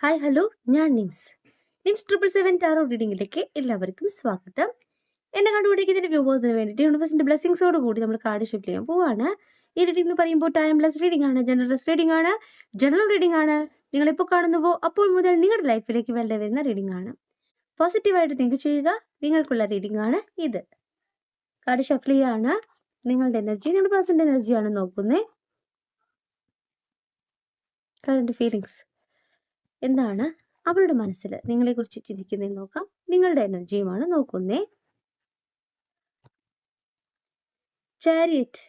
Hi hello, ഞാൻ nymphs 777 taro റീഡിങ്ങിലേക്ക് എല്ലാവർക്കും സ്വാഗതം. എന്നെ കണ്ടുപിടിക്കുന്നതിന്റെ വ്യൂവേഴ്സിന് വേണ്ടിയിട്ട് യൂണിവേഴ്സിന്റെ ബ്ലെസ്സിങ്സോട് കൂടി നമ്മൾ കാർഡ് ഷിഫ്റ്റ് ചെയ്യാൻ പോവാണ്. ഈ റീഡിംഗ് എന്ന് പറയുമ്പോൾ ടൈംലെസ് റീഡിംഗ് ആണ്, ജനറൽസ് റീഡിംഗ് ആണ്, ജനറൽ റീഡിംഗ് ആണ്. നിങ്ങൾ എപ്പോൾ കാണുന്നുവോ അപ്പോൾ മുതൽ നിങ്ങളുടെ ലൈഫിലേക്ക് വെറുതെ വരുന്ന റീഡിംഗ് ആണ്. പോസിറ്റീവായിട്ട് തിങ്ക് ചെയ്യുക. നിങ്ങൾക്കുള്ള റീഡിംഗ് ആണ് ഇത്. കാർഡ് ഷഫിൾ ചെയ്യാണ്. നിങ്ങളുടെ എനർജി, നിങ്ങളുടെ പേഴ്സന്റെ എനർജിയാണ് നോക്കുന്നത്. കറണ്ട് ഫീലിങ്സ് എന്താണ് അവരുടെ മനസ്സിൽ നിങ്ങളെക്കുറിച്ച് ചിന്തിക്കുന്നതെന്ന് നോക്കാം. നിങ്ങളുടെ എനർജിയുമാണ് നോക്കുന്നേ. Chariot,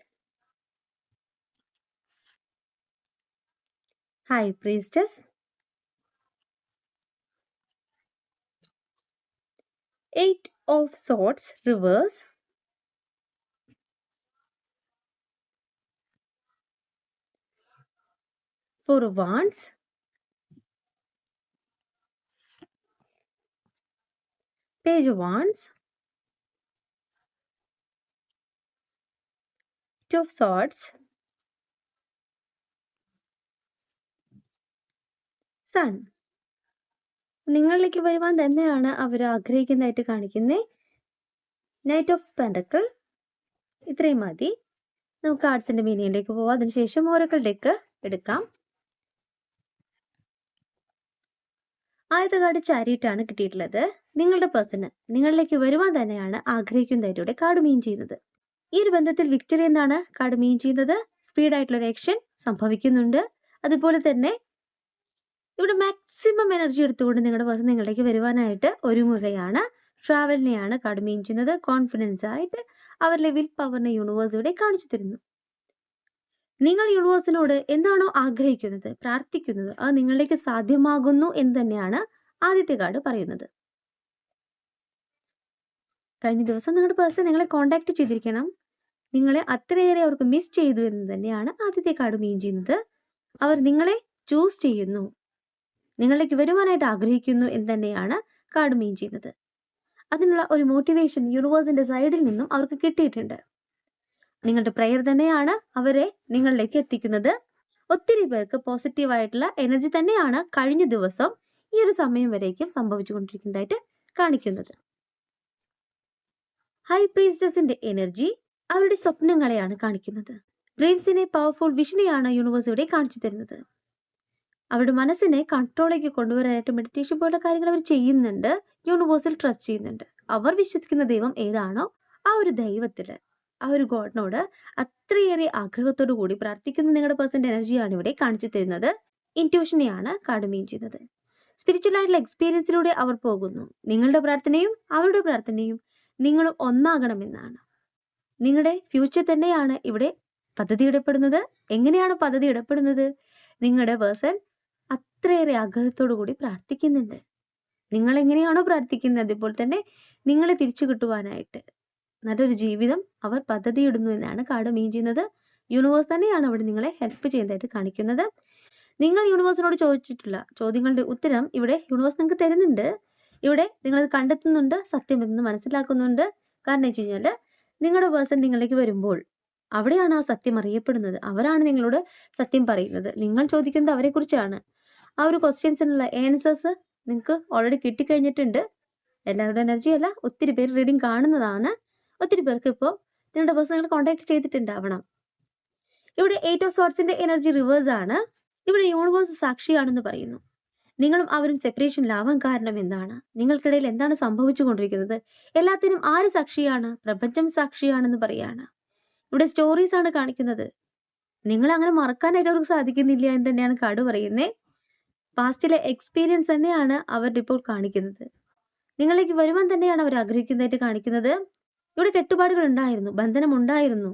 high priestess, 8 of swords reverse, Four of Wands, Page of Wands, Two of Swords, Sun. നിങ്ങളിലേക്ക് വരുവാൻ തന്നെയാണ് അവർ ആഗ്രഹിക്കുന്നതായിട്ട് കാണിക്കുന്നത്. Knight of pentacle. ഇത്രയും മതി. നമുക്ക് കാർഡ്സിന്റെ മീനിങ്ങിലേക്ക് പോവാം. അതിനുശേഷം ഓറക്കിൾ ഡെക്ക് എടുക്കാം. ആദ്യത്തെ കാർഡ് ചാരിയറ്റ് ആണ് കിട്ടിയിട്ടുള്ളത്. നിങ്ങളുടെ പേഴ്സണ് നിങ്ങളിലേക്ക് വരുവാൻ തന്നെയാണ് ആഗ്രഹിക്കുന്നതായിട്ട് കാർഡ് മീൻ ചെയ്യുന്നത്. ഈ ഒരു ബന്ധത്തിൽ വിക്ടറി എന്നാണ് കാർഡ് മീൻ ചെയ്യുന്നത്. സ്പീഡായിട്ടുള്ള ഒരു ആക്ഷൻ സംഭവിക്കുന്നുണ്ട്. അതുപോലെ തന്നെ ഇവിടെ മാക്സിമം എനർജി എടുത്തുകൊണ്ട് നിങ്ങളുടെ പേഴ്സൺ നിങ്ങളിലേക്ക് വരുവാനായിട്ട് ഒരുങ്ങുകയാണ്. ട്രാവലിനെയാണ് കാർഡ് മീൻ ചെയ്യുന്നത്. കോൺഫിഡൻസ് ആയിട്ട് അവരുടെ വിൽ പവറിനെ യൂണിവേഴ്സ് ഇവിടെ കാണിച്ചു തരുന്നു. നിങ്ങൾ യൂണിവേഴ്സിനോട് എന്താണോ ആഗ്രഹിക്കുന്നത്, പ്രാർത്ഥിക്കുന്നത്, അത് നിങ്ങളിലേക്ക് സാധ്യമാകുന്നു എന്ന് തന്നെയാണ് ആദ്യത്തെ കാർഡ് പറയുന്നത്. കഴിഞ്ഞ ദിവസം നിങ്ങളുടെ പേഴ്സൺ നിങ്ങളെ കോണ്ടാക്ട് ചെയ്തിരിക്കണം. നിങ്ങളെ അത്രയേറെ അവർക്ക് മിസ് ചെയ്തു എന്ന് തന്നെയാണ് ആദ്യത്തെ കാർഡ് മീൻ ചെയ്യുന്നത്. അവർ നിങ്ങളെ ചൂസ് ചെയ്യുന്നു, നിങ്ങളിലേക്ക് വരുവാനായിട്ട് ആഗ്രഹിക്കുന്നു എന്ന് തന്നെയാണ് കാർഡ് മീൻ ചെയ്യുന്നത്. അതിനുള്ള ഒരു മോട്ടിവേഷൻ യൂണിവേഴ്സിന്റെ സൈഡിൽ നിന്നും അവർക്ക് കിട്ടിയിട്ടുണ്ട്. നിങ്ങളുടെ പ്രയർ തന്നെയാണ് അവരെ നിങ്ങളിലേക്ക് എത്തിക്കുന്നത്. ഒത്തിരി പേർക്ക് പോസിറ്റീവായിട്ടുള്ള എനർജി തന്നെയാണ് കഴിഞ്ഞ ദിവസം ഈ ഒരു സമയം വരേക്കും സംഭവിച്ചുകൊണ്ടിരിക്കുന്നതായിട്ട് കാണിക്കുന്നത്. ഹൈ പ്രീസ്റ്റസിന്റെ എനർജി അവരുടെ സ്വപ്നങ്ങളെയാണ് കാണിക്കുന്നത്. ഡ്രീംസിനെ, പവർഫുൾ വിഷനെയാണ് യൂണിവേഴ്സ് ഇവിടെ കാണിച്ചു തരുന്നത്. അവരുടെ മനസ്സിനെ കൺട്രോളിലേക്ക് കൊണ്ടുവരാനായിട്ട് മെഡിറ്റേഷൻ പോലുള്ള കാര്യങ്ങൾ അവർ ചെയ്യുന്നുണ്ട്. യൂണിവേഴ്സിൽ ട്രസ്റ്റ് ചെയ്യുന്നുണ്ട്. അവർ വിശ്വസിക്കുന്ന ദൈവം ഏതാണോ ആ ഒരു ദൈവത്തിൽ, ആ ഒരു ഗോഡിനോട് അത്രയേറെ ആഗ്രഹത്തോടു കൂടി പ്രാർത്ഥിക്കുന്ന നിങ്ങളുടെ പേഴ്സന്റെ എനർജിയാണ് ഇവിടെ കാണിച്ചു തരുന്നത്. ഇൻറ്റ്യൂഷനെയാണ് കാർഡ് മീൻ ചെയ്യുന്നത്. സ്പിരിച്വൽ ആയിട്ടുള്ള എക്സ്പീരിയൻസിലൂടെ അവർ പോകുന്നു. നിങ്ങളുടെ പ്രാർത്ഥനയും അവരുടെ പ്രാർത്ഥനയും നിങ്ങൾ ഒന്നാകണമെന്നാണ്. നിങ്ങളുടെ ഫ്യൂച്ചർ തന്നെയാണ് ഇവിടെ പദ്ധതി ഇടപെടുന്നത്. എങ്ങനെയാണ് പദ്ധതി ഇടപെടുന്നത്? നിങ്ങളുടെ പേഴ്സൺ അത്രയേറെ ആഗ്രഹത്തോടു കൂടി പ്രാർത്ഥിക്കുന്നുണ്ട്. നിങ്ങൾ എങ്ങനെയാണോ പ്രാർത്ഥിക്കുന്നത് അതുപോലെ തന്നെ നിങ്ങളെ തിരിച്ചു കിട്ടുവാനായിട്ട് നല്ലൊരു ജീവിതം അവർ പദ്ധതിയിടുന്നു എന്നാണ് കാർഡ് മീൻ ചെയ്യുന്നത്. യൂണിവേഴ്സ് തന്നെയാണ് അവിടെ നിങ്ങളെ ഹെൽപ്പ് ചെയ്യുന്നതായിട്ട് കാണിക്കുന്നത്. നിങ്ങൾ യൂണിവേഴ്സിനോട് ചോദിച്ചിട്ടുള്ള ചോദ്യങ്ങളുടെ ഉത്തരം ഇവിടെ യൂണിവേഴ്സ് നിങ്ങൾക്ക് തരുന്നുണ്ട്. ഇവിടെ നിങ്ങളത് കണ്ടെത്തുന്നുണ്ട്, സത്യം എന്ന് മനസ്സിലാക്കുന്നുണ്ട്. കാരണം വെച്ച് കഴിഞ്ഞാൽ നിങ്ങളുടെ പേഴ്സൺ നിങ്ങളിലേക്ക് വരുമ്പോൾ അവിടെയാണ് ആ സത്യം അറിയപ്പെടുന്നത്. അവരാണ് നിങ്ങളോട് സത്യം പറയുന്നത്. നിങ്ങൾ ചോദിക്കുന്നത് അവരെക്കുറിച്ചാണ്. ആ ഒരു ക്വസ്റ്റ്യൻസിനുള്ള ആൻസേഴ്സ് നിങ്ങൾക്ക് ഓൾറെഡി കിട്ടിക്കഴിഞ്ഞിട്ടുണ്ട്. എല്ലാവരുടെ എനർജി അല്ല, ഒത്തിരി പേര് റീഡിങ് കാണുന്നതാണ്. ഒത്തിരി പേർക്ക് ഇപ്പോൾ നിങ്ങളുടെ പേഴ്സൺ നിങ്ങളെ കോൺടാക്ട് ചെയ്തിട്ടുണ്ടാവണം. ഇവിടെ 8 ഓഫ് സോർട്സിന്റെ എനർജി റിവേഴ്സ് ആണ്. ഇവിടെ യൂണിവേഴ്സ് സാക്ഷിയാണെന്ന് പറയുന്നു. നിങ്ങളും അവരും സെപ്പറേഷനിലാവാൻ കാരണം എന്താണ്? നിങ്ങൾക്കിടയിൽ എന്താണ് സംഭവിച്ചു കൊണ്ടിരിക്കുന്നത്? എല്ലാത്തിനും ആര് സാക്ഷിയാണ്? പ്രപഞ്ചം സാക്ഷിയാണെന്ന് പറയാണ്. ഇവിടെ സ്റ്റോറീസ് ആണ് കാണിക്കുന്നത്. നിങ്ങൾ അങ്ങനെ മറക്കാനായിട്ട് അവർക്ക് സാധിക്കുന്നില്ല എന്ന് തന്നെയാണ് കാർഡ് പറയുന്നത്. പാസ്റ്റിലെ എക്സ്പീരിയൻസ് തന്നെയാണ് അവരുടെ ഇപ്പോൾ കാണിക്കുന്നത്. നിങ്ങളിലേക്ക് വരുവാൻ തന്നെയാണ് അവർ ആഗ്രഹിക്കുന്നതായിട്ട് കാണിക്കുന്നത്. ഇവിടെ കെട്ടുപാടുകൾ ഉണ്ടായിരുന്നു, ബന്ധനം ഉണ്ടായിരുന്നു,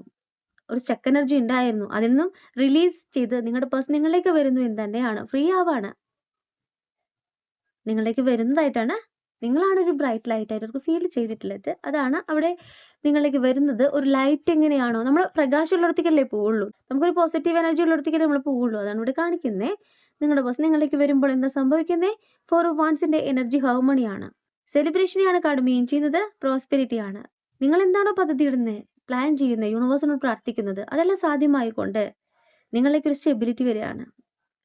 ഒരു സ്റ്റക്ക് എനർജി ഉണ്ടായിരുന്നു. അതിൽ നിന്നും റിലീസ് ചെയ്ത് നിങ്ങളുടെ പേഴ്സൺ നിങ്ങളിലേക്ക് വരുന്നു എന്ന് തന്നെയാണ്. ഫ്രീ ആവാണ്, നിങ്ങളിലേക്ക് വരുന്നതായിട്ടാണ്. നിങ്ങളാണ് ഒരു ബ്രൈറ്റ് ലൈറ്റ് ആയിട്ട് അവർക്ക് ഫീൽ ചെയ്തിട്ടുള്ളത്. അതാണ് അവിടെ നിങ്ങളിലേക്ക് വരുന്നത്. ഒരു ലൈറ്റ് എങ്ങനെയാണോ, നമ്മൾ പ്രകാശമുള്ളിടത്തേക്കല്ലേ പോവുള്ളൂ, നമുക്കൊരു പോസിറ്റീവ് എനർജി ഉള്ളിടത്തേക്കല്ലേ നമ്മൾ പോവുള്ളൂ. അതാണ് ഇവിടെ കാണിക്കുന്നത്. നിങ്ങളുടെ പേഴ്സൺ നിങ്ങളിലേക്ക് വരുമ്പോൾ എന്താ സംഭവിക്കുന്നത്? 4 ഓഫ് വാൻഡ്സിന്റെ എനർജി ഹാർമണിയാണ്. സെലിബ്രേഷനെയാണ് കാർഡ് മീൻ ചെയ്യുന്നത്. പ്രോസ്പെരിറ്റി ആണ്. നിങ്ങൾ എന്താണോ പദ്ധതി ഇടുന്നത്, പ്ലാൻ ചെയ്യുന്നത്, യൂണിവേഴ്സിനോട് പ്രാർത്ഥിക്കുന്നത്, അതെല്ലാം സാധ്യമായിക്കൊണ്ട് നിങ്ങളിലേക്ക് ഒരു സ്റ്റെബിലിറ്റി വരികയാണ്.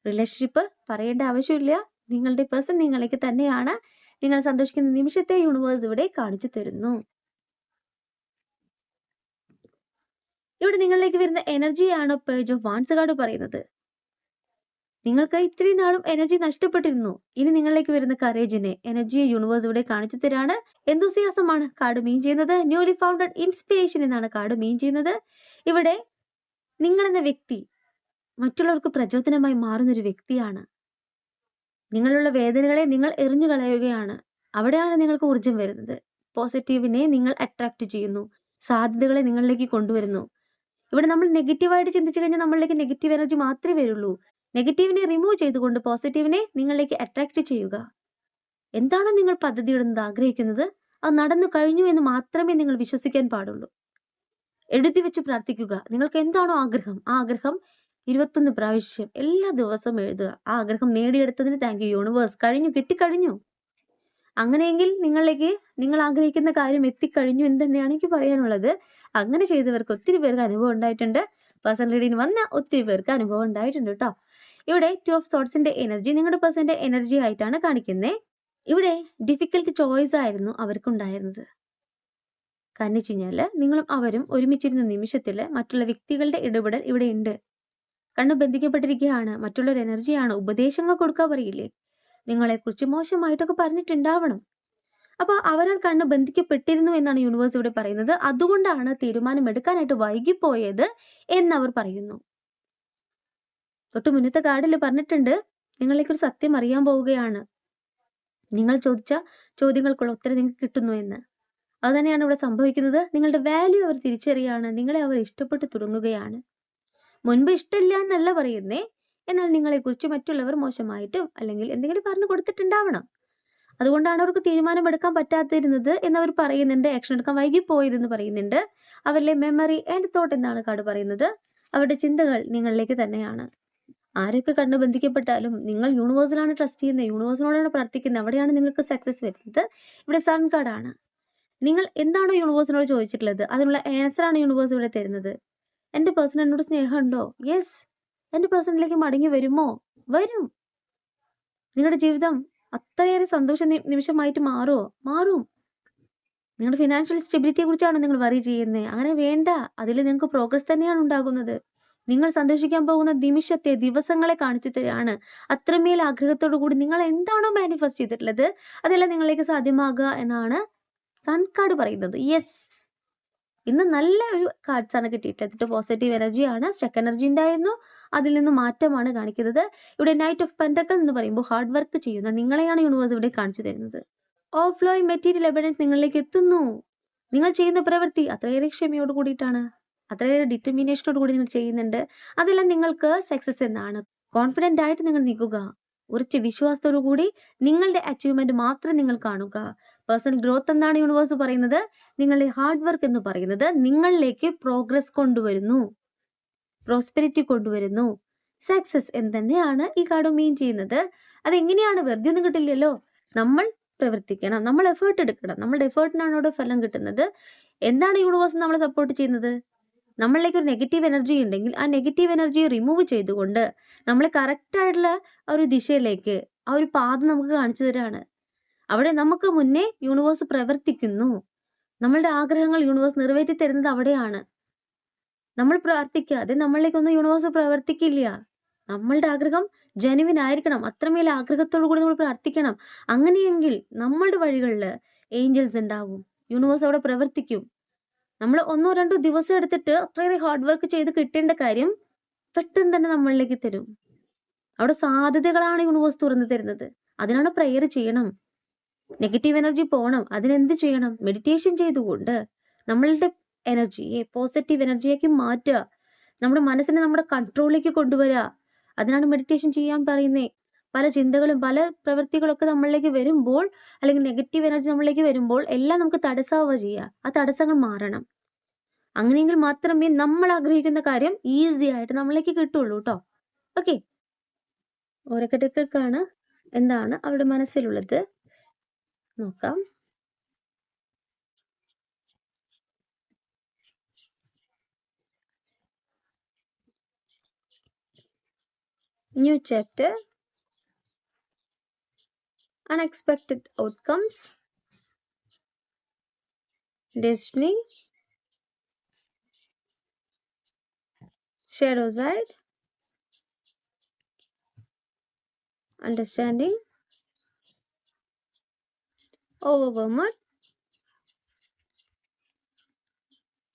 റിലേഷൻഷിപ്പ് പറയേണ്ട ആവശ്യമില്ല. നിങ്ങളുടെ പേഴ്സൺ നിങ്ങളിലേക്ക് തന്നെയാണ്. നിങ്ങൾ സന്തോഷിക്കുന്ന നിമിഷത്തെ യൂണിവേഴ്സ് ഇവിടെ കാണിച്ചു തരുന്നു. ഇവിടെ നിങ്ങളിലേക്ക് വരുന്ന എനർജിയാണ് പേജ് ഓഫ് വാൻസ് കാർഡ് പറയുന്നത്. നിങ്ങൾക്ക് ഇത്രയും നാളും എനർജി നഷ്ടപ്പെട്ടിരുന്നു. ഇനി നിങ്ങളിലേക്ക് വരുന്ന കറേജിനെ, എനർജിയെ യൂണിവേഴ്സ് ഇവിടെ കാണിച്ചു തരാണ്. എന്തുസിയാസമാണ് കാർഡ് മീൻ ചെയ്യുന്നത്. ന്യൂലി ഫൗണ്ടഡ് ഇൻസ്പിറേഷൻ എന്നാണ് കാർഡ് മീൻ ചെയ്യുന്നത്. ഇവിടെ നിങ്ങളെന്ന വ്യക്തി മറ്റുള്ളവർക്ക് പ്രചോദനമായി മാറുന്നൊരു വ്യക്തിയാണ്. നിങ്ങളുള്ള വേദനകളെ നിങ്ങൾ എറിഞ്ഞു കളയുകയാണ്. അവിടെയാണ് നിങ്ങൾക്ക് ഊർജം വരുന്നത്. പോസിറ്റീവിനെ നിങ്ങൾ അട്രാക്ട് ചെയ്യുന്നു. സാധ്യതകളെ നിങ്ങളിലേക്ക് കൊണ്ടുവരുന്നു. ഇവിടെ നമ്മൾ നെഗറ്റീവായിട്ട് ചിന്തിച്ചു കഴിഞ്ഞാൽ നമ്മളിലേക്ക് നെഗറ്റീവ് എനർജി മാത്രമേ വരുള്ളൂ. നെഗറ്റീവിനെ റിമൂവ് ചെയ്തുകൊണ്ട് പോസിറ്റീവിനെ നിങ്ങളിലേക്ക് അട്രാക്ട് ചെയ്യുക. എന്താണോ നിങ്ങൾ പദ്ധതി ഇടുന്നത്, ആഗ്രഹിക്കുന്നത്, അത് നടന്നു കഴിഞ്ഞു എന്ന് മാത്രമേ നിങ്ങൾ വിശ്വസിക്കാൻ പാടുള്ളൂ. എഴുതി വെച്ച് പ്രാർത്ഥിക്കുക. നിങ്ങൾക്ക് എന്താണോ ആഗ്രഹം, ആ ആഗ്രഹം 21 പ്രാവശ്യം എല്ലാ ദിവസവും എഴുതുക. ആ ആഗ്രഹം നേടിയെടുത്തതിന് താങ്ക് യു യൂണിവേഴ്സ്. കഴിഞ്ഞു, കിട്ടിക്കഴിഞ്ഞു. അങ്ങനെയെങ്കിൽ നിങ്ങളിലേക്ക് നിങ്ങൾ ആഗ്രഹിക്കുന്ന കാര്യം എത്തിക്കഴിഞ്ഞു എന്ന് തന്നെയാണ് എനിക്ക് പറയാനുള്ളത്. അങ്ങനെ ചെയ്തവർക്ക് ഒത്തിരി പേർക്ക് അനുഭവം ഉണ്ടായിട്ടുണ്ട്. പേഴ്സണൽ റീഡിങ്ങിന് വന്ന ഒത്തിരി പേർക്ക് അനുഭവം ഉണ്ടായിട്ടുണ്ട് കേട്ടോ. ഇവിടെ 2 ഓഫ് സോർട്സിന്റെ എനർജി നിങ്ങളുടെ പേഴ്സന്റെ എനർജി ആയിട്ടാണ് കാണിക്കുന്നത്. ഇവിടെ ഡിഫിക്കൽട്ട് ചോയ്സ് ആയിരുന്നു അവർക്കുണ്ടായിരുന്നത്. കാരണം വെച്ച് കഴിഞ്ഞാൽ നിങ്ങളും അവരും ഒരുമിച്ചിരുന്ന നിമിഷത്തിൽ മറ്റുള്ള വ്യക്തികളുടെ ഇടപെടൽ ഇവിടെ ഉണ്ട്. കണ്ണ് ബന്ധിക്കപ്പെട്ടിരിക്കുകയാണ്. മറ്റുള്ളൊരു എനർജിയാണ്. ഉപദേശങ്ങൾ കൊടുക്കാൻ പറയില്ലേ, നിങ്ങളെക്കുറിച്ച് മോശമായിട്ടൊക്കെ പറഞ്ഞിട്ടുണ്ടാവണം. അപ്പോൾ അവരാൽ കണ്ണ് ബന്ധിക്കപ്പെട്ടിരുന്നു എന്നാണ് യൂണിവേഴ്സ് ഇവിടെ പറയുന്നത്. അതുകൊണ്ടാണ് തീരുമാനമെടുക്കാനായിട്ട് വൈകിപ്പോയത് എന്നവർ പറയുന്നു. തൊട്ട് മുന്നത്തെ കാർഡിൽ പറഞ്ഞിട്ടുണ്ട്, നിങ്ങളേക്കൊരു സത്യം അറിയാൻ പോവുകയാണ്. നിങ്ങൾ ചോദിച്ച ചോദ്യങ്ങൾക്കുള്ള ഉത്തരം നിങ്ങൾക്ക് കിട്ടുന്നു എന്ന്. അത് തന്നെയാണ് ഇവിടെ സംഭവിക്കുന്നത്. നിങ്ങളുടെ വാല്യൂ അവർ തിരിച്ചറിയാണ്. നിങ്ങളെ അവർ ഇഷ്ടപ്പെട്ടു തുടങ്ങുകയാണ്. മുൻപ് ഇഷ്ടമില്ല എന്നല്ല പറയുന്നേ, എന്നാൽ നിങ്ങളെക്കുറിച്ച് മറ്റുള്ളവർ മോശമായിട്ടും അല്ലെങ്കിൽ എന്തെങ്കിലും പറഞ്ഞു കൊടുത്തിട്ടുണ്ടാവണം. അതുകൊണ്ടാണ് അവർക്ക് തീരുമാനമെടുക്കാൻ പറ്റാതിരുന്നത് എന്നവർ പറയുന്നുണ്ട്. ആക്ഷൻ എടുക്കാൻ വൈകിപ്പോയതെന്ന് പറയുന്നുണ്ട്. അവരിലെ മെമ്മറി ആൻഡ് തോട്ട് എന്നാണ് കാർഡ് പറയുന്നത്. അവരുടെ ചിന്തകൾ നിങ്ങളിലേക്ക് തന്നെയാണ്. ആരൊക്കെ കണ്ണ് ബന്ധിക്കപ്പെട്ടാലും നിങ്ങൾ യൂണിവേഴ്സിലാണ് ട്രസ്റ്റ് ചെയ്യുന്നത്, യൂണിവേഴ്സിനോടാണ് പ്രാർത്ഥിക്കുന്നത്. അവിടെയാണ് നിങ്ങൾക്ക് സക്സസ് വരുന്നത്. ഇവിടെ സൺ കാർഡാണ്. നിങ്ങൾ എന്താണോ യൂണിവേഴ്സിനോട് ചോദിച്ചിട്ടുള്ളത് അതിനുള്ള ആൻസറാണ് യൂണിവേഴ്സ് ഇവിടെ തരുന്നത്. എൻ്റെ പേഴ്സൺ എന്നോട് സ്നേഹമുണ്ടോ? യെസ്. എൻ്റെ പേഴ്സണിലേക്ക് മടങ്ങി വരുമോ? വരും. നിങ്ങളുടെ ജീവിതം അത്രയേറെ സന്തോഷ നിമിഷമായിട്ട് മാറുമോ? മാറും. നിങ്ങളുടെ ഫിനാൻഷ്യൽ സ്റ്റെബിലിറ്റിയെ കുറിച്ചാണോ നിങ്ങൾ വറി ചെയ്യുന്നത്? അങ്ങനെ വേണ്ട. അതിൽ നിങ്ങൾക്ക് പ്രോഗ്രസ് തന്നെയാണ് ഉണ്ടാകുന്നത്. നിങ്ങൾ സന്തോഷിക്കാൻ പോകുന്ന നിമിഷത്തെ, ദിവസങ്ങളെ കാണിച്ചു തരികയാണ്. അത്രമേൽ ആഗ്രഹത്തോടു കൂടി നിങ്ങൾ എന്താണോ മാനിഫെസ്റ്റ് ചെയ്തിട്ടുള്ളത് അതെല്ലാം നിങ്ങളിലേക്ക് സാധ്യമാകുക എന്നാണ് സൺ കാർഡ് പറയുന്നത്. യെസ്. ഇന്ന് നല്ല ഒരു കാർഡ്സ് ആണ് കിട്ടിയിട്ടുള്ളത്. പോസിറ്റീവ് എനർജിയാണ്. സ്റ്റക്ക് എനർജി ഉണ്ടായിരുന്നു, അതിൽ നിന്ന് മാറ്റമാണ് കാണിക്കുന്നത്. ഇവിടെ നൈറ്റ് ഓഫ് പെന്റക്കിൾ എന്ന് പറയുമ്പോൾ ഹാർഡ് വർക്ക് ചെയ്യുന്ന നിങ്ങളെയാണ് യൂണിവേഴ്സ് ഇവിടെ കാണിച്ചു തരുന്നത്. ഓഫ്ലോയിങ് മെറ്റീരിയൽ എവിഡൻസ് നിങ്ങളിലേക്ക് എത്തുന്നു. നിങ്ങൾ ചെയ്യുന്ന പ്രവൃത്തി അത്രയേറെ ക്ഷമയോട് കൂടിയിട്ടാണ്, അത്രയേറെ ഡിറ്റർമിനേഷനോട് കൂടി നിങ്ങൾ ചെയ്യുന്നുണ്ട്. അതെല്ലാം നിങ്ങൾക്ക് സക്സസ് എന്നാണ്. കോൺഫിഡൻ്റ് ആയിട്ട് നിങ്ങൾ നിൽക്കുക. ഉറച്ച വിശ്വാസത്തോടു കൂടി നിങ്ങളുടെ അച്ചീവ്മെന്റ് മാത്രം നിങ്ങൾ കാണുക. പേഴ്സണൽ ഗ്രോത്ത് എന്നാണ് യൂണിവേഴ്സ് പറയുന്നത്. നിങ്ങളുടെ ഹാർഡ് വർക്ക് എന്ന് പറയുന്നത് നിങ്ങളിലേക്ക് പ്രോഗ്രസ് കൊണ്ടുവരുന്നു, പ്രോസ്പെരിറ്റി കൊണ്ടുവരുന്നു, സക്സസ് എന്ന് തന്നെയാണ് ഈ കാർഡ് മീൻ ചെയ്യുന്നത്. അതെങ്ങനെയാണ്? വെറുതെ ഒന്നും കിട്ടില്ലല്ലോ. നമ്മൾ പ്രവർത്തിക്കണം, നമ്മൾ എഫേർട്ട് എടുക്കണം. നമ്മളുടെ എഫേർട്ടിനാണ് അവിടെ ഫലം കിട്ടുന്നത്. എന്താണ് യൂണിവേഴ്സ് നമ്മളെ സപ്പോർട്ട് ചെയ്യുന്നത്? നമ്മളിലേക്ക് ഒരു നെഗറ്റീവ് എനർജി ഉണ്ടെങ്കിൽ ആ നെഗറ്റീവ് എനർജി റിമൂവ് ചെയ്തുകൊണ്ട് നമ്മളെ കറക്റ്റായിട്ടുള്ള ആ ഒരു ദിശയിലേക്ക്, ആ ഒരു പാത നമുക്ക് കാണിച്ചു തരാണ്. അവിടെ നമുക്ക് മുന്നേ യൂണിവേഴ്സ് പ്രവർത്തിക്കുന്നു. നമ്മളുടെ ആഗ്രഹങ്ങൾ യൂണിവേഴ്സ് നിറവേറ്റി തരുന്നത് അവിടെയാണ്. നമ്മൾ പ്രാർത്ഥിക്കാതെ നമ്മളിലേക്കൊന്നും യൂണിവേഴ്സ് പ്രവർത്തിക്കില്ല. നമ്മളുടെ ആഗ്രഹം ജെനുവിൻ ആയിരിക്കണം. അത്രമേൽ ആഗ്രഹത്തോടു കൂടി നമ്മൾ പ്രാർത്ഥിക്കണം. അങ്ങനെയെങ്കിൽ നമ്മളുടെ വഴികളിൽ ഏഞ്ചൽസ് ഉണ്ടാവും, യൂണിവേഴ്സ് അവിടെ പ്രവർത്തിക്കും. നമ്മൾ 1-2 ദിവസം എടുത്തിട്ട് അത്രയേറെ ഹാർഡ് വർക്ക് ചെയ്ത് കിട്ടേണ്ട കാര്യം പെട്ടെന്ന് തന്നെ നമ്മളിലേക്ക് തരും. അവിടെ സാധ്യതകളാണ് യൂണിവേഴ്സ് തുറന്നു തരുന്നത്. അതിനാണ് പ്രെയർ ചെയ്യണം. നെഗറ്റീവ് എനർജി പോകണം. അതിനെന്ത് ചെയ്യണം? മെഡിറ്റേഷൻ ചെയ്തുകൊണ്ട് നമ്മളുടെ എനർജിയെ പോസിറ്റീവ് എനർജിയാക്കി മാറ്റുക. നമ്മുടെ മനസ്സിനെ നമ്മുടെ കൺട്രോളിലേക്ക് കൊണ്ടുവരിക. അതിനാണ് മെഡിറ്റേഷൻ ചെയ്യാൻ പറയുന്നത്. പല ചിന്തകളും പല പ്രവൃത്തികളൊക്കെ നമ്മളിലേക്ക് വരുമ്പോൾ, അല്ലെങ്കിൽ നെഗറ്റീവ് എനർജി നമ്മളിലേക്ക് വരുമ്പോൾ എല്ലാം നമുക്ക് തടസ്സമാവുക ചെയ്യുക. ആ തടസ്സങ്ങൾ മാറണം. അങ്ങനെയെങ്കിൽ മാത്രമേ നമ്മൾ ആഗ്രഹിക്കുന്ന കാര്യം ഈസി ആയിട്ട് നമ്മളിലേക്ക് കിട്ടുള്ളൂ കേട്ടോ. ഓക്കെ, ഓരോരുത്തർക്കാണ് എന്താണ് അവരുടെ മനസ്സിലുള്ളത് നോക്കാം. New chapter, unexpected outcomes, destiny, shadow side, understanding, overwhelmed,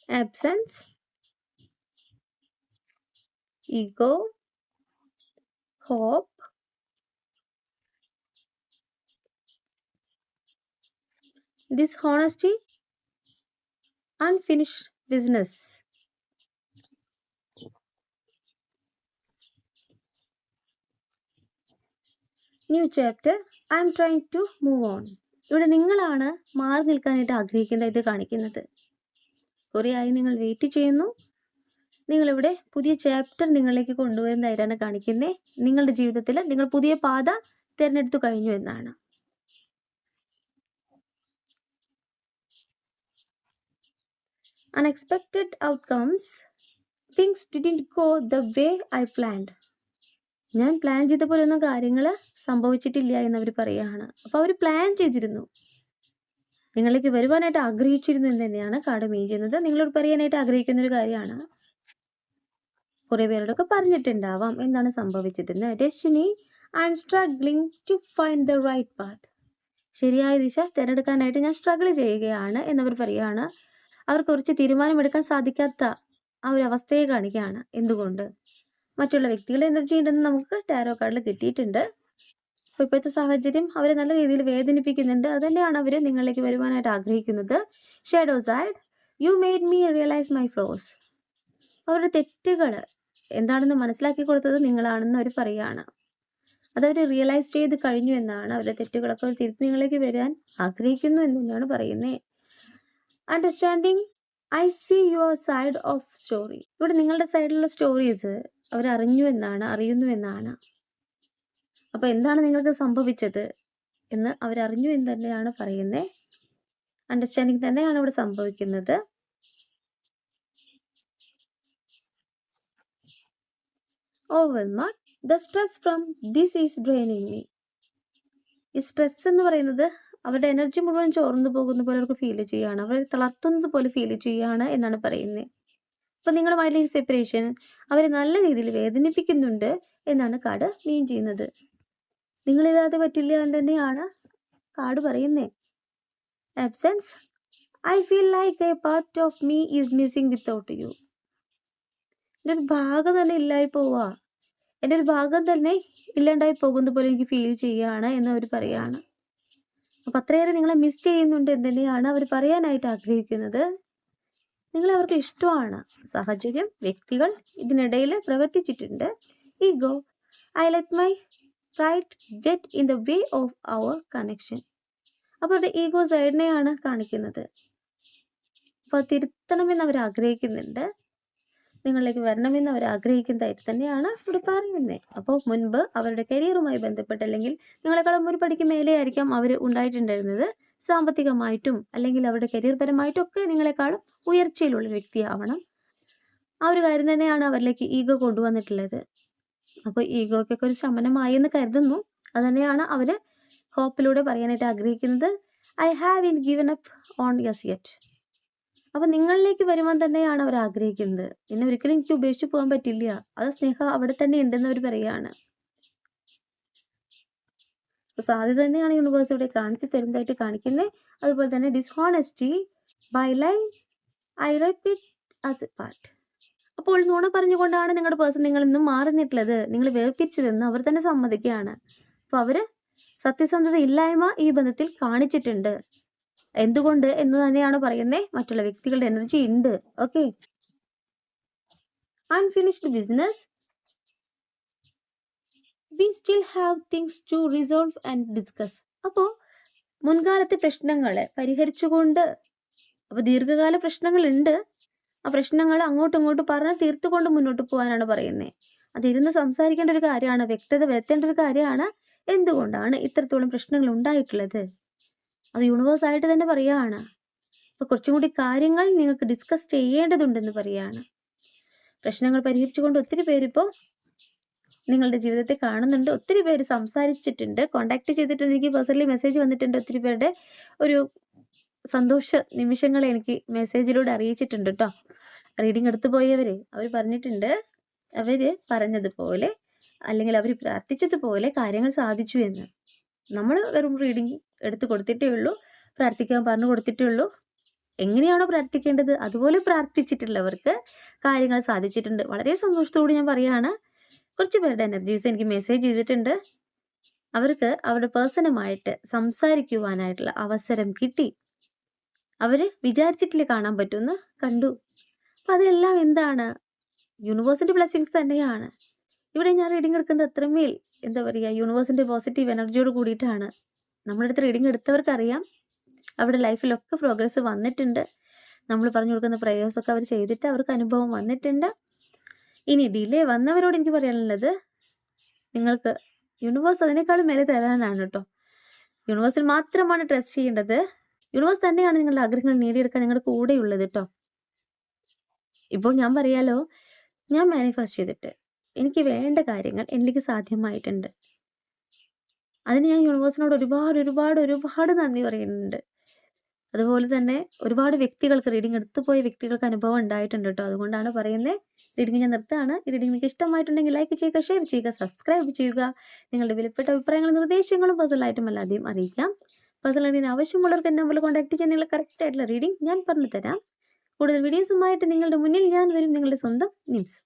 absence, ego, hope, dishonesty, unfinished business. New chapter, I'm trying to move on. ഇവിടെ നിങ്ങളാണ് മാറി നിൽക്കാനായിട്ട് ആഗ്രഹിക്കുന്നതായിട്ട് കാണിക്കുന്നത്. കുറേ ആയി നിങ്ങൾ വെയിറ്റ് ചെയ്യുന്നു. നിങ്ങളിവിടെ പുതിയ ചാപ്റ്റർ നിങ്ങളിലേക്ക് കൊണ്ടുവരുന്നതായിട്ടാണ് കാണിക്കുന്നത്. നിങ്ങളുടെ ജീവിതത്തിൽ നിങ്ങൾ പുതിയ പാത തിരഞ്ഞെടുത്തു കഴിഞ്ഞു എന്നാണ്. Unexpected outcomes, things didn't go the way I planned. ഞാൻ പ്ലാൻ ചെയ്ത പോലെ ഒന്നും കാര്യങ്ങൾ സംഭവിച്ചിട്ടില്ല എന്നവർ പറയുകയാണ്. അപ്പോൾ അവർ പ്ലാൻ ചെയ്തിരുന്നു, നിങ്ങളിലേക്ക് വരുവാനായിട്ട് ആഗ്രഹിച്ചിരുന്നു എന്ന് തന്നെയാണ് കാർഡ് മീൻ ചെയ്യുന്നത്. നിങ്ങളോട് പറയാനായിട്ട് ആഗ്രഹിക്കുന്ന ഒരു കാര്യമാണ്. കുറേ പേരോടൊക്കെ പറഞ്ഞിട്ടുണ്ടാവാം എന്താണ് സംഭവിച്ചതെന്ന്. Destiny, I am struggling to find the right path. ശരിയായ ദിശ തിരഞ്ഞെടുക്കാനായിട്ട് ഞാൻ സ്ട്രഗിൾ ചെയ്യുകയാണ് എന്നവർ പറയുകയാണ്. അവർ കുറച്ച് തീരുമാനമെടുക്കാൻ സാധിക്കാത്ത ആ ഒരു അവസ്ഥയെ കാണിക്കുകയാണ്. എന്തുകൊണ്ട്? മറ്റുള്ള വ്യക്തികളുടെ എനർജി ഉണ്ടെന്ന് നമുക്ക് ടാരോ കാർഡിൽ കിട്ടിയിട്ടുണ്ട്. അപ്പോൾ ഇപ്പോഴത്തെ സാഹചര്യം അവരെ നല്ല രീതിയിൽ വേദനിപ്പിക്കുന്നുണ്ട്. അതുതന്നെയാണ് അവർ നിങ്ങളിലേക്ക് വരുവാനായിട്ട് ആഗ്രഹിക്കുന്നത്. Shadow side, you made me realise my flows. അവരുടെ തെറ്റുകൾ എന്താണെന്ന് മനസ്സിലാക്കി കൊടുത്തത് നിങ്ങളാണെന്ന് അവർ പറയുകയാണ്. അതവർ റിയലൈസ് ചെയ്ത് കഴിഞ്ഞു എന്നാണ്. അവരുടെ തെറ്റുകളൊക്കെ അവർ തിരുത്തി നിങ്ങളിലേക്ക് വരാൻ ആഗ്രഹിക്കുന്നു എന്ന് തന്നെയാണ് പറയുന്നത്. Understanding, I see your side of story. ഇവിടെ നിങ്ങളുടെ സൈഡിലുള്ള സ്റ്റോറീസ് അവരറിഞ്ഞു എന്നാണ്, അറിയുന്നു എന്നാണ്. അപ്പോൾ എന്താണ് നിങ്ങൾക്ക് സംഭവിച്ചത് എന്ന് അവരറിഞ്ഞു എന്ന് തന്നെയാണ് പറയുന്നത്. അണ്ടർസ്റ്റാൻഡിങ് തന്നെയാണ് ഇവിടെ സംഭവിക്കുന്നത്. Overwhelmed, the stress from this is draining me. ഈ സ്ട്രെസ് എന്ന് പറയുന്നത് അവരുടെ എനർജി മുഴുവൻ ചോർന്നു പോകുന്ന പോലെ അവർക്ക് ഫീൽ ചെയ്യുകയാണ്, അവർ തളർത്തുന്നത് പോലെ ഫീൽ ചെയ്യുകയാണ് എന്നാണ് പറയുന്നത്. അപ്പോൾ നിങ്ങളുമായിട്ടുള്ള ഈ സെപ്പറേഷൻ അവരെ നല്ല രീതിയിൽ വേദനിപ്പിക്കുന്നുണ്ട് എന്നാണ് കാർഡ് മീൻ ചെയ്യുന്നത്. നിങ്ങളിതാതെ പറ്റില്ല എന്ന് തന്നെയാണ് കാർഡ് പറയുന്നത്. Absence, I feel like A part of me is missing without you. എൻ്റെ ഒരു ഭാഗം തന്നെ ഇല്ലായി പോവാ, എൻ്റെ ഒരു ഭാഗം തന്നെ ഇല്ലാണ്ടായി പോകുന്ന പോലെ എനിക്ക് ഫീൽ ചെയ്യുകയാണ് എന്ന് അവർ പറയുകയാണ്. അപ്പം അത്രയേറെ നിങ്ങളെ മിസ് ചെയ്യുന്നുണ്ട് എന്ന് തന്നെയാണ് അവർ പറയാനായിട്ട് ആഗ്രഹിക്കുന്നത്. നിങ്ങളെ അവർക്ക് ഇഷ്ടമാണ്. സാഹചര്യം, വ്യക്തികൾ ഇതിനിടയിൽ പ്രവർത്തിച്ചിട്ടുണ്ട്. Ego, I let my pride get in the way of our connection. അപ്പോൾ അവരുടെ ഈഗോ സൈഡിനെയാണ് കാണിക്കുന്നത്. അപ്പോൾ തിരുത്തണമെന്ന് അവർ ആഗ്രഹിക്കുന്നുണ്ട്, നിങ്ങളിലേക്ക് വരണമെന്ന് അവർ ആഗ്രഹിക്കുന്നതായിട്ട് തന്നെയാണ് ഇവിടെ പറയുന്നത്. അപ്പോൾ മുൻപ് അവരുടെ കരിയറുമായി ബന്ധപ്പെട്ട് അല്ലെങ്കിൽ നിങ്ങളെക്കാളും ഒരു പടിക്ക് മേലെ ആയിരിക്കാം അവർ ഉണ്ടായിട്ടുണ്ടായിരുന്നത്. സാമ്പത്തികമായിട്ടും അല്ലെങ്കിൽ അവരുടെ കരിയർ പരമായിട്ടും ഒക്കെ നിങ്ങളെക്കാളും ഉയർച്ചയിലുള്ള വ്യക്തിയാവണം. ആ ഒരു കാര്യം തന്നെയാണ് അവരിലേക്ക് ഈഗോ കൊണ്ടുവന്നിട്ടുള്ളത്. അപ്പോൾ ഈഗോയ്ക്കൊക്കെ ഒരു ശമനമായി എന്ന് കരുതുന്നു. അതുതന്നെയാണ് അവർ ഹോപ്പിലൂടെ പറയാനായിട്ട് ആഗ്രഹിക്കുന്നത്. I have in given up on us yet. അപ്പം നിങ്ങളിലേക്ക് വരുവാൻ തന്നെയാണ് അവർ ആഗ്രഹിക്കുന്നത്. പിന്നെ ഒരിക്കലും എനിക്ക് ഉപേക്ഷിച്ച് പോകാൻ പറ്റില്ല, അത് സ്നേഹം അവിടെ തന്നെ ഉണ്ടെന്ന് അവർ പറയുകയാണ്. അപ്പോൾ സാധ്യത തന്നെയാണ് യൂണിവേഴ്സ് ഇവിടെ കാണിച്ചു തരുന്നതായിട്ട് കാണിക്കുന്നത്. അതുപോലെ തന്നെ dishonesty, by lie I repeat as a part. അപ്പോൾ നുണ പറഞ്ഞുകൊണ്ടാണ് നിങ്ങളുടെ പേഴ്സൺ നിങ്ങളിൽ നിന്നും മാറുന്നിട്ടുള്ളത്, നിങ്ങൾ വേർപിരിച്ചതെന്ന് അവർ തന്നെ സമ്മതിക്കുകയാണ്. അപ്പോൾ അവർ സത്യസന്ധത ഇല്ലായ്മ ഈ ബന്ധത്തിൽ കാണിച്ചിട്ടുണ്ട്. എന്തുകൊണ്ട് എന്ന് തന്നെയാണ് പറയുന്നത്. മറ്റുള്ള വ്യക്തികളുടെ എനർജി ഉണ്ട്. Okay, unfinished business, we still have things to resolve and discuss. അപ്പോൾ മുൻകാലത്തെ പ്രശ്നങ്ങൾ പരിഹരിച്ചുകൊണ്ട്, അപ്പോൾ ദീർഘകാല പ്രശ്നങ്ങളുണ്ട്, ആ പ്രശ്നങ്ങൾ അങ്ങോട്ടും ഇങ്ങോട്ടും പറഞ്ഞ് തീർത്തുകൊണ്ട് മുന്നോട്ട് പോകാനാണ് പറയുന്നത്. അതിരുന്ന് സംസാരിക്കേണ്ട ഒരു കാര്യമാണ്, വ്യക്തത വരുത്തേണ്ട ഒരു കാര്യമാണ്. എന്തുകൊണ്ടാണ് ഇത്രത്തോളം പ്രശ്നങ്ങൾ ഉണ്ടായിട്ടുള്ളത്, അത് യൂണിവേഴ്സായിട്ട് തന്നെ പറയുകയാണ്. അപ്പോൾ കുറച്ചും കൂടി കാര്യങ്ങൾ നിങ്ങൾക്ക് ഡിസ്കസ് ചെയ്യേണ്ടതുണ്ടെന്ന് പറയുകയാണ്. പ്രശ്നങ്ങൾ പരിഹരിച്ചുകൊണ്ട് ഒത്തിരി പേരിപ്പോൾ നിങ്ങളുടെ ജീവിതത്തെ കാണുന്നുണ്ട്. ഒത്തിരി പേര് സംസാരിച്ചിട്ടുണ്ട്. കോൺടാക്ട് ചെയ്തിട്ടുണ്ട്. എനിക്ക് പേഴ്സണലി മെസ്സേജ് വന്നിട്ടുണ്ട്. ഒത്തിരി പേരുടെ ഒരു സന്തോഷ നിമിഷങ്ങൾ എനിക്ക് മെസ്സേജിലൂടെ അറിയിച്ചിട്ടുണ്ട് ട്ടോ. റീഡിംഗ് എടുത്തു പോയവര് അവർ പറഞ്ഞിട്ടുണ്ട്, അവര് പറഞ്ഞതുപോലെ അല്ലെങ്കിൽ അവർ പ്രാർത്ഥിച്ചതുപോലെ കാര്യങ്ങൾ സാധിച്ചു എന്ന്. നമ്മൾ വെറും റീഡിംഗ് എടുത്ത് കൊടുത്തിട്ടേ ഉള്ളൂ. പ്രാർത്ഥിക്കാൻ പറഞ്ഞു കൊടുത്തിട്ടേ ഉള്ളൂ. എങ്ങനെയാണോ പ്രാർത്ഥിക്കേണ്ടത് അതുപോലെ പ്രാർത്ഥിച്ചിട്ടുള്ളവർക്ക് കാര്യങ്ങൾ സാധിച്ചിട്ടുണ്ട്. വളരെ സന്തോഷത്തോടെ ഞാൻ പറയാണ്, കുറച്ച് പേരുടെ എനർജീസ് എനിക്ക് മെസ്സേജ് ചെയ്തിട്ടുണ്ട്. അവർക്ക് അവരുടെ പേഴ്സണുമായിട്ട് സംസാരിക്കുവാനായിട്ടുള്ള അവസരം കിട്ടി. അവര് വിചാരിച്ചിട്ടില്ല കാണാൻ പറ്റുമെന്ന്, കണ്ടു. അപ്പം അതെല്ലാം എന്താണ്? യൂണിവേഴ്സിന്റെ ബ്ലെസ്സിങ്സ് തന്നെയാണ്. ഇവിടെ ഞാൻ റീഡിംഗ് എടുക്കുന്നത് അത്രമേൽ എന്താ പറയുക, യൂണിവേഴ്സിന്റെ പോസിറ്റീവ് എനർജിയോട് കൂടിയിട്ടാണ്. നമ്മുടെ അടുത്ത് റീഡിംഗ് എടുത്തവർക്കറിയാം അവരുടെ ലൈഫിലൊക്കെ പ്രോഗ്രസ് വന്നിട്ടുണ്ട്. നമ്മൾ പറഞ്ഞു കൊടുക്കുന്ന പ്രേയേഴ്സൊക്കെ അവർ ചെയ്തിട്ട് അവർക്ക് അനുഭവം വന്നിട്ടുണ്ട്. ഇനി ഡിലേ വന്നവരോട് എനിക്ക് പറയാനുള്ളത്, നിങ്ങൾക്ക് യൂണിവേഴ്സ് അതിനേക്കാളും മേലെ തരാനാണ് കേട്ടോ. യൂണിവേഴ്സിൽ മാത്രമാണ് ട്രസ്റ്റ് ചെയ്യേണ്ടത്. യൂണിവേഴ്സ് തന്നെയാണ് നിങ്ങളുടെ ആഗ്രഹങ്ങൾ നേടിയെടുക്കാൻ നിങ്ങളുടെ കൂടെയുള്ളത് കേട്ടോ. ഇപ്പോൾ ഞാൻ പറയാലോ, ഞാൻ മാനിഫെസ്റ്റ് ചെയ്തിട്ട് എനിക്ക് വേണ്ട കാര്യങ്ങൾ എനിക്ക് സാധ്യമായിട്ടുണ്ട്. അതിന് ഞാൻ യൂണിവേഴ്സിനോട് ഒരുപാട് ഒരുപാട് ഒരുപാട് നന്ദി പറയുന്നുണ്ട്. അതുപോലെ തന്നെ ഒരുപാട് വ്യക്തികൾക്ക്, റീഡിംഗ് എടുത്തു പോയ വ്യക്തികൾക്ക് അനുഭവം ഉണ്ടായിട്ടുണ്ട് കേട്ടോ. അതുകൊണ്ടാണ് പറയുന്നത്. റീഡിംഗ് ഞാൻ നിർത്താണ്. ഈ റീഡിംഗ് നിങ്ങൾക്ക് ഇഷ്ടമായിട്ടുണ്ടെങ്കിൽ ലൈക്ക് ചെയ്യുക, ഷെയർ ചെയ്യുക, സബ്സ്ക്രൈബ് ചെയ്യുക. നിങ്ങളുടെ വിലപ്പെട്ട അഭിപ്രായങ്ങളും നിർദ്ദേശങ്ങളും പേഴ്സണലായിട്ടും അല്ലാതെയും അറിയിക്കാം. പേഴ്സണൽ റീഡിംഗ് ആവശ്യമുള്ളവർക്ക് എന്നെ നമ്പറിൽ കോൺടാക്ട് ചെയ്യാനുള്ള കറക്റ്റ് ആയിട്ടുള്ള റീഡിംഗ് ഞാൻ പറഞ്ഞു തരാം. കൂടുതൽ വീഡിയോസുമായിട്ട് നിങ്ങളുടെ മുന്നിൽ ഞാൻ വരും. നിങ്ങളുടെ സ്വന്തം നിംസ്.